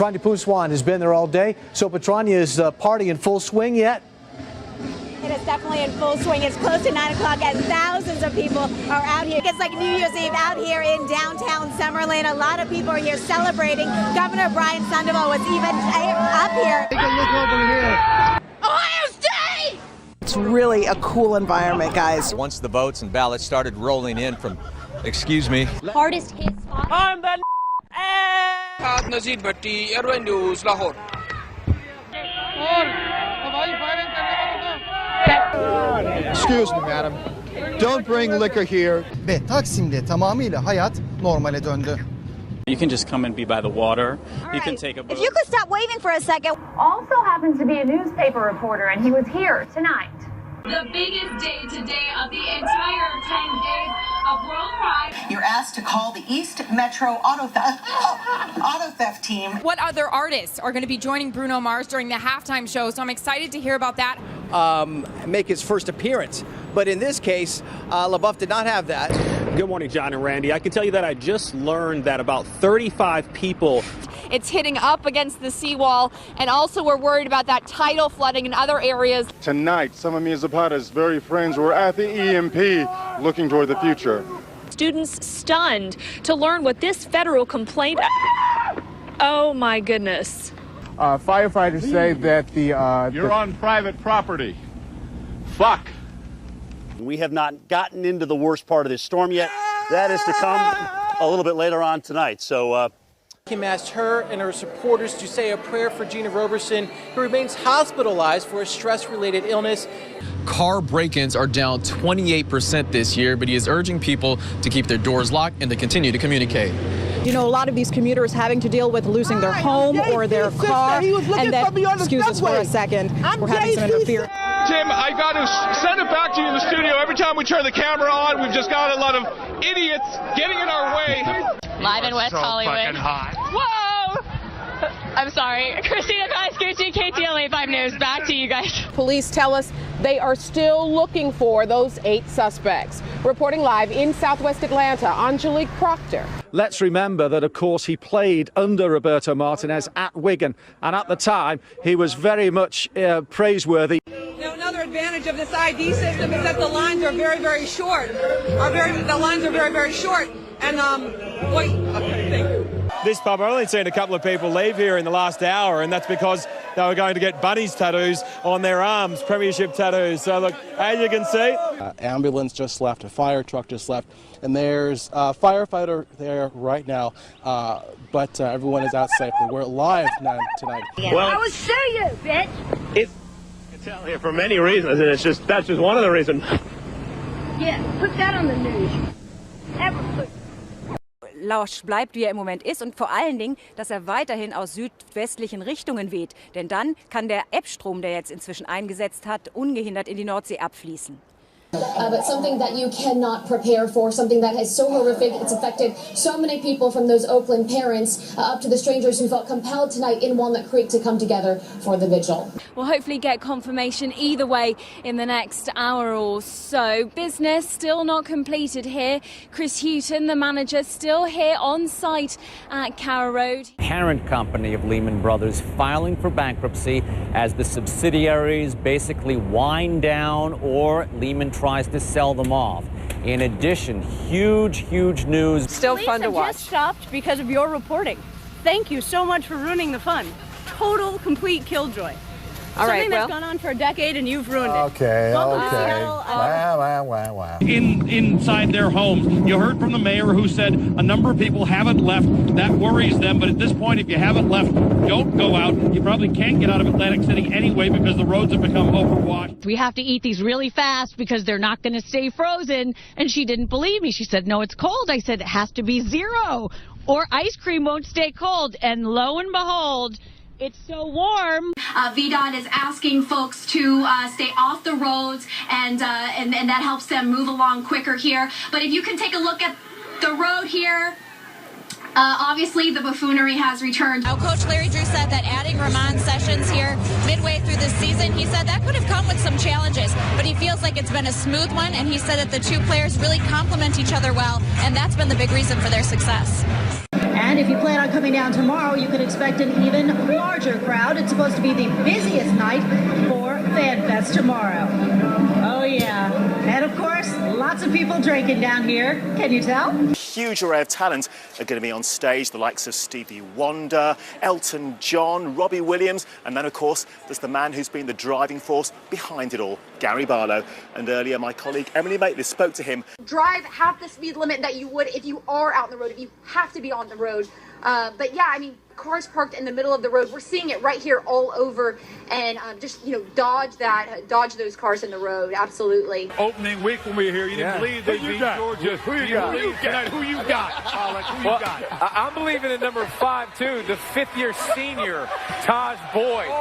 Petrania Pouswan has been there all day. So Petrania is party in full swing yet? It is definitely in full swing. It's close to 9 o'clock and thousands of people are out here. It's like New Year's Eve out here in downtown Summerlin. A lot of people are here celebrating. Governor Brian Sandoval was even up here. Take a look over here. Ohio State! It's really a cool environment, guys. Once the votes and ballots started rolling in from, excuse me. Hardest hit spot. I'm the Nazir Bhatti, Airway News, Lahore. Excuse me, madam. Don't bring liquor here. Ve Taksim'de tamamıyla hayat normale döndü. You can just come and be by the water. You can take a boat. If you could stop waving for a second. Also happens to be a newspaper reporter, and he was here tonight. The biggest day today of the entire 10 days of World Pride. You're asked to call the East Metro auto theft team. What other artists are going to be joining Bruno Mars during the halftime show? So I'm excited to hear about that. Make his first appearance. But in this case, LaBeouf did not have that. Good morning, John and Randy. I can tell you that I just learned that about 35 people. It's hitting up against the seawall, and also we're worried about that tidal flooding in other areas. Tonight, some of Mia Zapata's very friends were at the EMP looking toward the future. Students stunned to learn what this federal complaint... Oh, my goodness. Firefighters say that You're on private property. Fuck. We have not gotten into the worst part of this storm yet. That is to come a little bit later on tonight. So Kim asked her and her supporters to say a prayer for Gina Roberson, who remains hospitalized for a stress-related illness. Car break-ins are down 28% this year, but he is urging people to keep their doors locked and to continue to communicate. You know, a lot of these commuters having to deal with losing their home or their car, and then, excuse us for a second, we're having some interference. Tim, I got to send it back to you in the studio. Every time we turn the camera on, we've just got a lot of idiots getting in our way. Live in West Hollywood. Fucking hot. Whoa! I'm sorry. Christina Kaiskouchi, KTLA 5 News. Back to you guys. Police tell us they are still looking for those 8 suspects. Reporting live in Southwest Atlanta, Angelique Proctor. Let's remember that, of course, he played under Roberto Martinez at Wigan, and at the time he was very much praiseworthy. Now, another advantage of this ID system is that the lines are very, very short. The lines are very, very short. And thank you. This pub, I've only seen a couple of people leave here in the last hour, and that's because they were going to get bunnies tattoos on their arms, premiership tattoos. So look, as you can see, ambulance just left, a fire truck just left, and there's a firefighter there right now, but everyone is out safely. We're live tonight. Well, I was serious, bitch. It's out here for many reasons, and that's just one of the reasons. Yeah, put that on the news. Lausch bleibt, wie er im Moment ist, und vor allen Dingen, dass er weiterhin aus südwestlichen Richtungen weht. Denn dann kann der Ebbstrom, der jetzt inzwischen eingesetzt hat, ungehindert in die Nordsee abfließen. But something that you cannot prepare for, something that is so horrific, it's affected so many people, from those Oakland parents up to the strangers who felt compelled tonight in Walnut Creek to come together for the vigil. We'll hopefully get confirmation either way in the next hour or so. Business still not completed here. Chris Houghton, the manager, still here on site at Carrow Road. Parent company of Lehman Brothers filing for bankruptcy as the subsidiaries basically wind down or Lehman tries to sell them off. In addition, huge news. Still fun to watch. Just stopped because of your reporting. Thank you so much for ruining the fun. Total, complete killjoy. All right, Something that's gone on for a decade and you've ruined it. Okay. Wow. Inside their homes. You heard from the mayor who said a number of people haven't left. That worries them. But at this point, if you haven't left, don't go out. You probably can't get out of Atlantic City anyway because the roads have become overwashed. We have to eat these really fast because they're not going to stay frozen. And she didn't believe me. She said, no, it's cold. I said, it has to be 0 or ice cream won't stay cold. And lo and behold, it's so warm. VDOT is asking folks to stay off the roads, and that helps them move along quicker here. But if you can take a look at the road here, obviously the buffoonery has returned. Now, Coach Larry Drew said that adding Ramon Sessions here midway through the season, he said that could have come with some challenges, but he feels like it's been a smooth one, and he said that the two players really complement each other well, and that's been the big reason for their success. And if you plan on coming down tomorrow, you can expect an even larger crowd. It's supposed to be the busiest night for FanFest tomorrow. Oh, yeah. And, of course, lots of people drinking down here. Can you tell? Huge array of talent are going to be on stage, the likes of Stevie Wonder, Elton John, Robbie Williams, and then, of course, there's the man who's been the driving force behind it all, Gary Barlow. And earlier, my colleague Emily Maitlis spoke to him. Drive half the speed limit that you would if you are out on the road, if you have to be on the road. But yeah, I mean, cars parked in the middle of the road. We're seeing it right here all over, and just, you know, dodge those cars in the road. Absolutely. Opening week when we were here, you didn't believe they beat Georgia. Who you got? Who you got? I'm believing in number 5 too, the 5th-year senior Taj Boyd.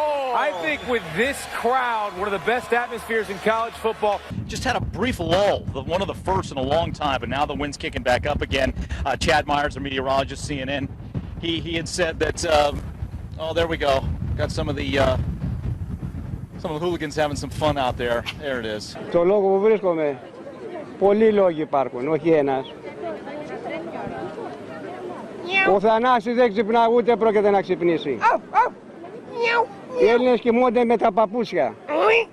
I think with this crowd, one of the best atmospheres in college football. Just had a brief lull, one of the first in a long time, but now the wind's kicking back up again. Chad Myers, our meteorologist, CNN, he had said that, oh, there we go. Got some of the hooligans having some fun out there. There it is. Το λόγο που βρίσκομαι, πολλοί λόγοι υπάρχουν, όχι ένας. Ο Θανάσης δεν ξυπνά, ούτε πρόκειται να ξυπνήσει. Οι Έλληνες κοιμούνται με τα παπούσια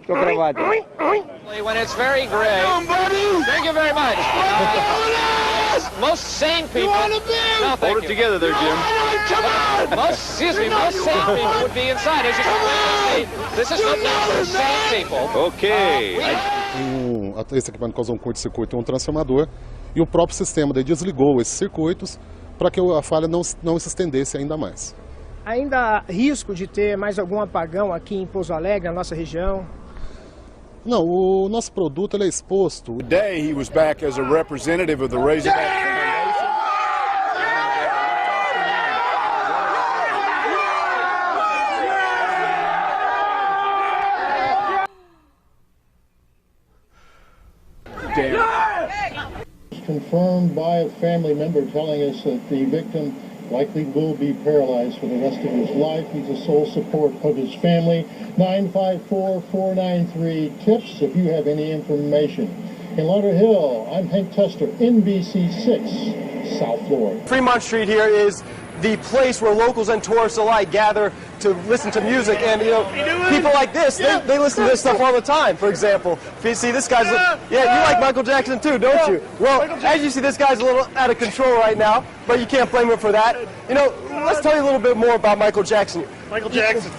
στο κρεβάτι. When it's very gray. Thank you very much. Most sane people. No, hold it together there, Jim. Most sane people would be inside. As you can see, this is not for sane people. Ok. Esse equipamento causou um curto-circuito e um transformador, e o próprio sistema desligou esses circuitos para que a falha não se estendesse ainda mais. Ainda há risco de ter mais algum apagão aqui em Pouso Alegre, na nossa região? Não, o nosso produto ele é exposto. Today he was back as a representative of the Razorback Foundation. Confirmed by a family member telling us that the victim likely will be paralyzed for the rest of his life. He's the sole support of his family. 954-493-TIPS if you have any information. In Lauderhill, I'm Hank Tester, NBC6, South Florida. Fremont Street here is the place where locals and tourists alike gather to listen to music, and you know, people like this, they listen to this stuff all the time. For example, if you see this guy's, you like Michael Jackson too, don't you? Well, as you see, this guy's a little out of control right now, but you can't blame him for that. You know, let's tell you a little bit more about Michael Jackson. Michael Jackson.